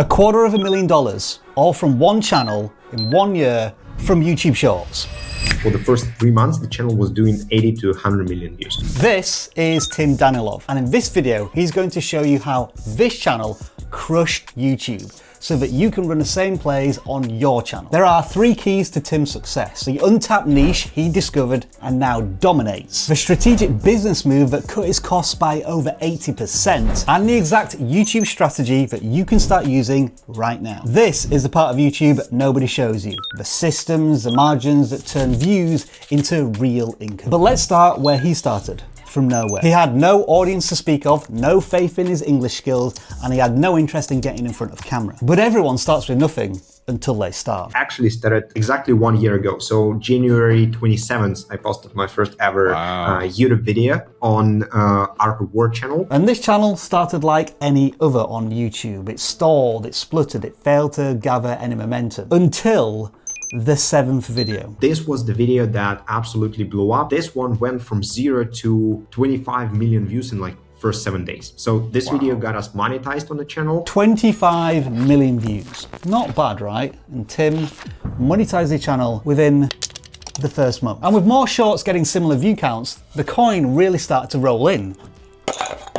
$250,000, all from one channel in 1 year from YouTube Shorts. For the first 3 months, the channel was doing 80 to 100 million views. This is Tim Danilov, and in this video, he's going to show you how this channel crushed YouTube, so that you can run the same plays on your channel. There are 3 keys to Tim's success: the untapped niche he discovered and now dominates, the strategic business move that cut his costs by over 80%, and the exact YouTube strategy that you can start using right now. This is the part of YouTube nobody shows you: the systems, the margins that turn views into real income. But let's start where he started. From nowhere. He had no audience to speak of, no faith in his English skills, and he had no interest in getting in front of camera. But everyone starts with nothing until they start. Actually started exactly 1 year ago. So January 27th, I posted my first ever YouTube video on our Word channel. And this channel started like any other on YouTube. It stalled, it spluttered, it failed to gather any momentum until the 7th video. This was the video that absolutely blew up. This one went from 0 to 25 million views in like first 7 days. So this video got us monetized on the channel. 25 million views. Not bad, right? And Tim monetized the channel within the first month. And with more shorts getting similar view counts, the coin really started to roll in.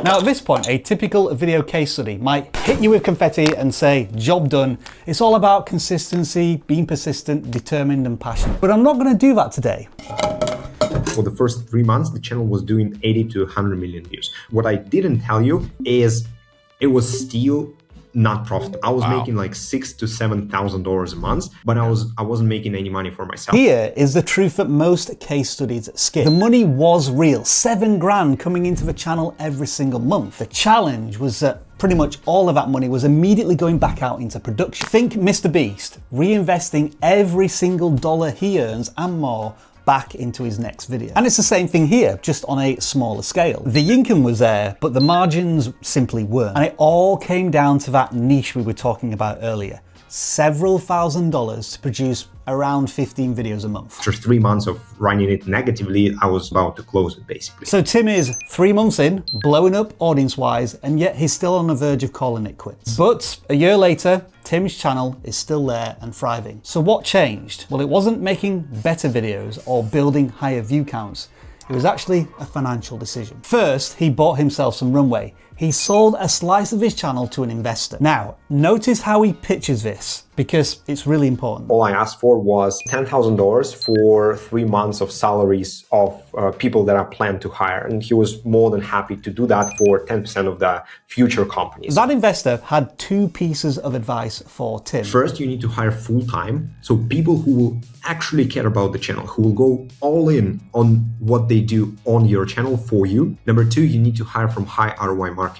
Now at this point, a typical video case study might hit you with confetti and say, job done. It's all about consistency, being persistent, determined and passionate. But I'm not going to do that today. For the first 3 months, the channel was doing 80 to 100 million views. What I didn't tell you is it was still not profitable. I was making like $6,000 to $7,000 a month, but I wasn't making any money for myself. Here is the truth that most case studies skip. The money was real, 7 grand coming into the channel every single month. The challenge was that pretty much all of that money was immediately going back out into production. Think Mr. Beast reinvesting every single dollar he earns and more back into his next video. And it's the same thing here, just on a smaller scale. The income was there, but the margins simply weren't. And it all came down to that niche we were talking about earlier. Several $1,000s to produce around 15 videos a month. After 3 months of running it negatively, I was about to close it basically. So Tim is 3 months in, blowing up audience-wise, and yet he's still on the verge of calling it quits. But a year later, Tim's channel is still there and thriving. So what changed? Well, it wasn't making better videos or building higher view counts. It was actually a financial decision. First, he bought himself some runway. He sold a slice of his channel to an investor. Now, notice how he pitches this, because it's really important. All I asked for was $10,000 for 3 months of salaries of people that I plan to hire. And he was more than happy to do that for 10% of the future companies. That investor had 2 pieces of advice for Tim. First, you need to hire full-time. So people who will actually care about the channel, who will go all in on what they do on your channel for you. Number 2, you need to hire from high ROI markets.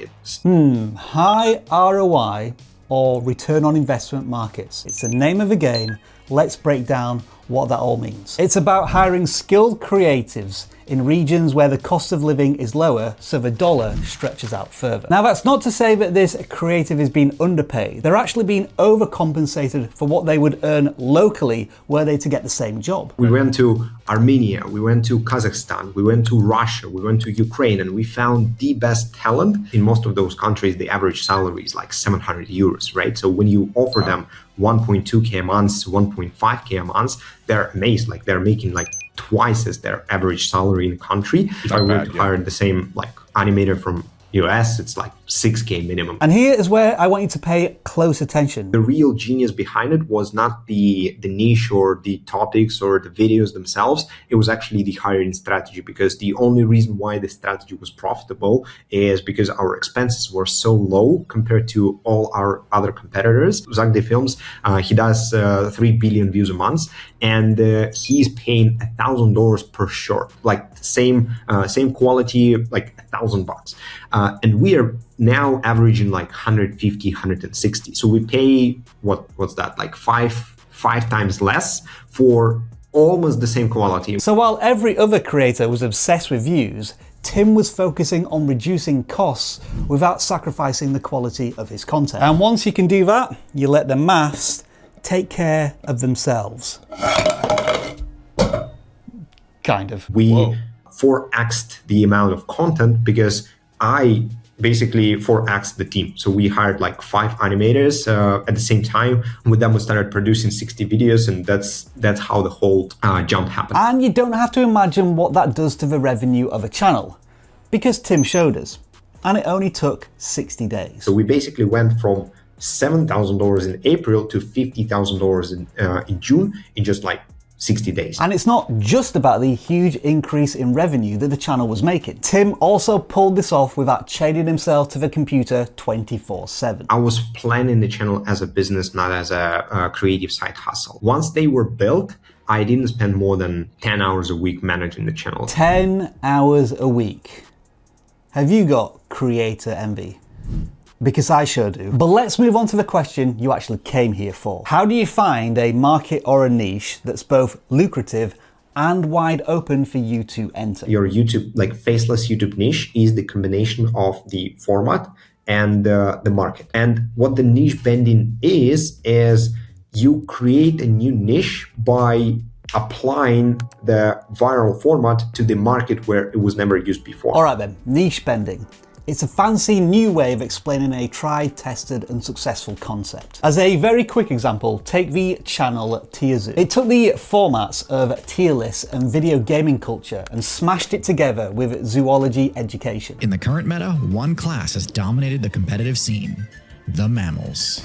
High ROI or return on investment markets. It's the name of the game. Let's break down what that all means. It's about hiring skilled creatives in regions where the cost of living is lower, so the dollar stretches out further. Now, that's not to say that this creative is being underpaid. They're actually being overcompensated for what they would earn locally were they to get the same job. We went to Armenia, we went to Kazakhstan, we went to Russia, we went to Ukraine, and we found the best talent. In most of those countries, the average salary is like 700 euros, right? So when you offer them 1.2K a month, 1.5K a month, they're amazed. Like they're making like twice as their average salary in the country. If I were to hire the same like animator from US, it's like 6K minimum. And here is where I want you to pay close attention. The real genius behind it was not the niche or the topics or the videos themselves. It was actually the hiring strategy, because the only reason why the strategy was profitable is because our expenses were so low compared to all our other competitors. Zach De Films, he does 3 billion views a month, and he's paying $1,000 per short, like same quality, like $1,000. And we are now averaging like 150, 160. So we pay what's that, like five times less for almost the same quality. So while every other creator was obsessed with views, Tim was focusing on reducing costs without sacrificing the quality of his content. And once you can do that, you let the maths take care of themselves. Kind of. We 4x'd the amount of content because I basically 4x the team. So we hired like 5 animators at the same time. With them, we started producing 60 videos, and that's how the whole jump happened. And you don't have to imagine what that does to the revenue of a channel, because Tim showed us, and it only took 60 days. So we basically went from $7,000 in April to $50,000 in June in just like 60 days. And it's not just about the huge increase in revenue that the channel was making. Tim also pulled this off without chaining himself to the computer 24/7. I was planning the channel as a business, not as a creative side hustle. Once they were built, I didn't spend more than 10 hours a week managing the channel. 10 hours a week. Have you got creator envy? Because I sure do. But let's move on to the question you actually came here for. How do you find a market or a niche that's both lucrative and wide open for you to enter? Your YouTube, like faceless YouTube niche, is the combination of the format and the market. And what the niche bending is you create a new niche by applying the viral format to the market where it was never used before. All right then, niche bending. It's a fancy new way of explaining a tried, tested and successful concept. As a very quick example, take the channel Tier Zoo. It took the formats of tier lists and video gaming culture and smashed it together with zoology education. In the current meta, one class has dominated the competitive scene: the mammals.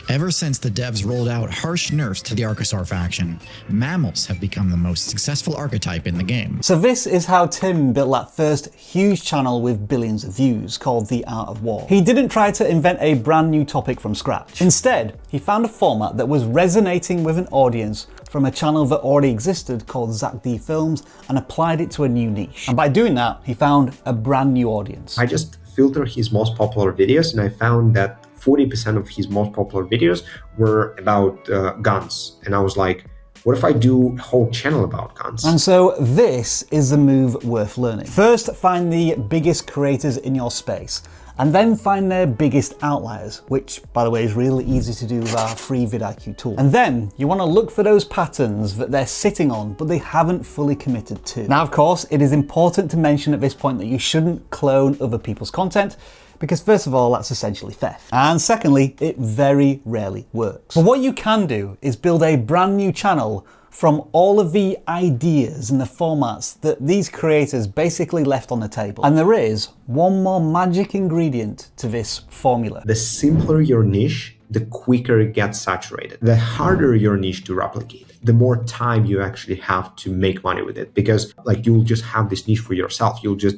Ever since the devs rolled out harsh nerfs to the Archosaur faction, mammals have become the most successful archetype in the game. So this is how Tim built that first huge channel with billions of views, called The Art of War. He didn't try to invent a brand new topic from scratch. Instead, he found a format that was resonating with an audience from a channel that already existed called Zach D Films and applied it to a new niche. And by doing that, he found a brand new audience. I just filtered his most popular videos, and I found that 40% of his most popular videos were about guns. And I was like, what if I do a whole channel about guns? And so this is the move worth learning. First, find the biggest creators in your space, and then find their biggest outliers, which, by the way, is really easy to do with our free vidIQ tool. And then you want to look for those patterns that they're sitting on, but they haven't fully committed to. Now, of course, it is important to mention at this point that you shouldn't clone other people's content, because first of all, that's essentially theft. And secondly, it very rarely works. But what you can do is build a brand new channel from all of the ideas and the formats that these creators basically left on the table. And there is one more magic ingredient to this formula. The simpler your niche, the quicker it gets saturated. The harder your niche to replicate, the more time you actually have to make money with it, because like you'll just have this niche for yourself. You'll just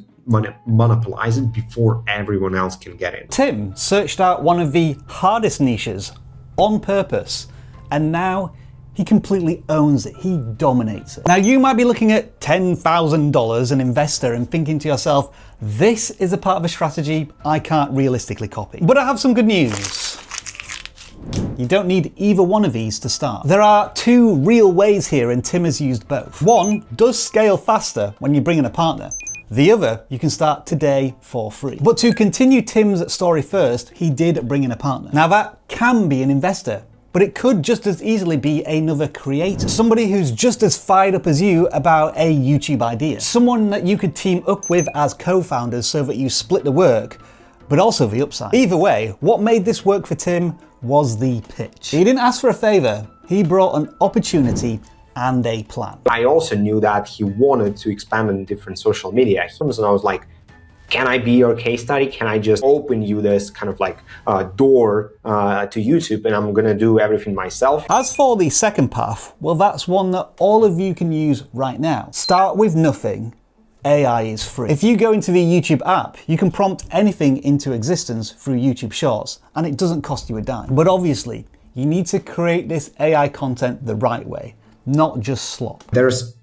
monopolize it before everyone else can get in. Tim searched out one of the hardest niches on purpose, and now he completely owns it. He dominates it. Now you might be looking at $10,000 an investor and thinking to yourself, this is a part of a strategy I can't realistically copy. But I have some good news. You don't need either one of these to start. There are two real ways here, and Tim has used both. One does scale faster when you bring in a partner. The other, you can start today for free. But to continue Tim's story first, he did bring in a partner. Now that can be an investor, but it could just as easily be another creator. Somebody who's just as fired up as you about a YouTube idea. Someone that you could team up with as co-founders so that you split the work, but also the upside. Either way, what made this work for Tim was the pitch. He didn't ask for a favor, he brought an opportunity and a plan. I also knew that he wanted to expand on different social media. And I was like, can I be your case study? Can I just open you this kind of like door to YouTube, and I'm gonna do everything myself? As for the second path, well, that's one that all of you can use right now. Start with nothing. AI is free. If you go into the YouTube app, you can prompt anything into existence through YouTube Shorts, and it doesn't cost you a dime. But obviously, you need to create this AI content the right way, not just slop. There's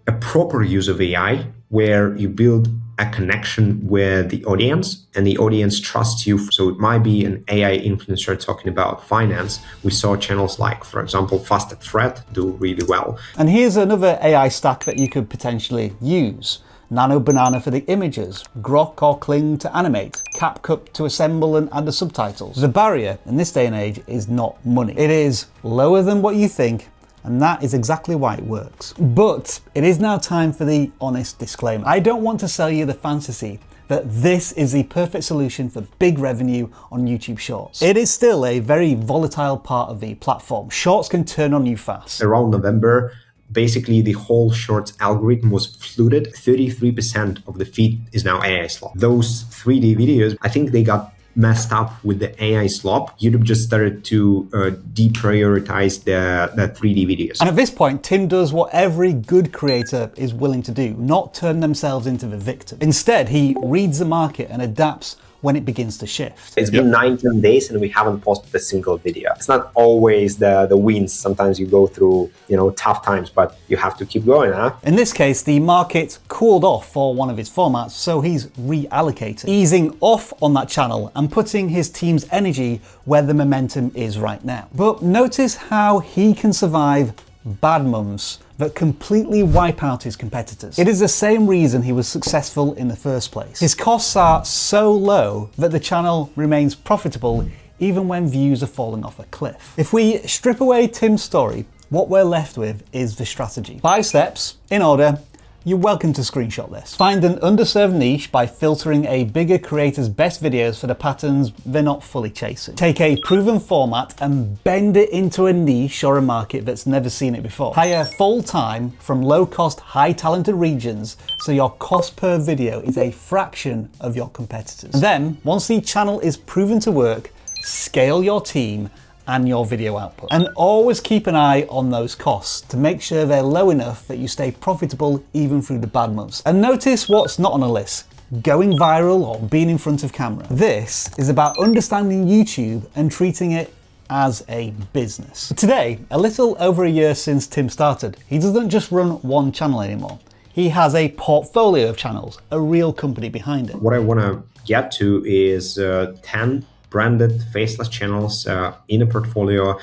a proper use of AI where you build a connection with the audience and the audience trusts you. So it might be an AI influencer talking about finance. We saw channels like, for example, Fast and Fred do really well. And here's another AI stack that you could potentially use. Nano Banana for the images, Grok or Kling to animate, CapCut to assemble and add the subtitles. The barrier in this day and age is not money. It is lower than what you think, and that is exactly why it works. But it is now time for the honest disclaimer. I don't want to sell you the fantasy that this is the perfect solution for big revenue on YouTube Shorts. It is still a very volatile part of the platform. Shorts can turn on you fast. Around November, basically the whole Shorts algorithm was flooded. 33% of the feed is now AI slop. Those 3D videos, I think they got messed up with the AI slop. YouTube just started to deprioritize the 3D videos. And at this point, Tim does what every good creator is willing to do, not turn themselves into the victim. Instead, he reads the market and adapts when it begins to shift. It's been 19 days and we haven't posted a single video. It's not always the wins. Sometimes you go through, tough times, but you have to keep going, huh? In this case, the market cooled off for one of his formats, so he's reallocating, easing off on that channel and putting his team's energy where the momentum is right now. But notice how he can survive bad months that completely wipe out his competitors. It is the same reason he was successful in the first place. His costs are so low that the channel remains profitable even when views are falling off a cliff. If we strip away Tim's story, what we're left with is the strategy. 5 steps, in order. You're welcome to screenshot this. Find an underserved niche by filtering a bigger creator's best videos for the patterns they're not fully chasing. Take a proven format and bend it into a niche or a market that's never seen it before. Hire full-time from low-cost, high-talented regions so your cost per video is a fraction of your competitors. And then, once the channel is proven to work, scale your team and your video output. And always keep an eye on those costs to make sure they're low enough that you stay profitable even through the bad months. And notice what's not on a list: going viral or being in front of camera. This is about understanding YouTube and treating it as a business. Today, a little over a year since Tim started, he doesn't just run one channel anymore. He has a portfolio of channels, a real company behind it. What I want to get to is 10 branded faceless channels in a portfolio,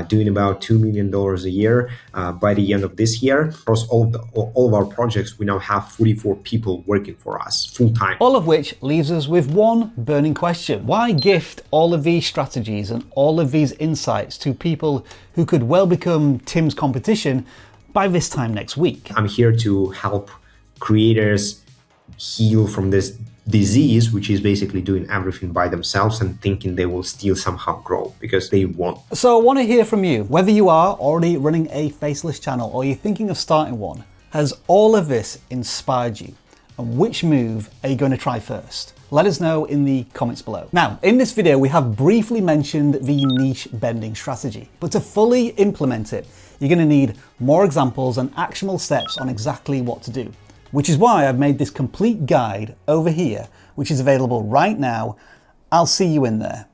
doing about $2 million a year by the end of this year. Across all of our projects, we now have 44 people working for us full time. All of which leaves us with one burning question: why gift all of these strategies and all of these insights to people who could well become Tim's competition by this time next week? I'm here to help creators heal from this disease, which is basically doing everything by themselves and thinking they will still somehow grow, because they won't. So I want to hear from you. Whether you are already running a faceless channel or you're thinking of starting one, has all of this inspired you? And which move are you going to try first? Let us know in the comments below. Now, in this video, we have briefly mentioned the niche bending strategy, but to fully implement it, you're going to need more examples and actionable steps on exactly what to do. Which is why I've made this complete guide over here, which is available right now. I'll see you in there.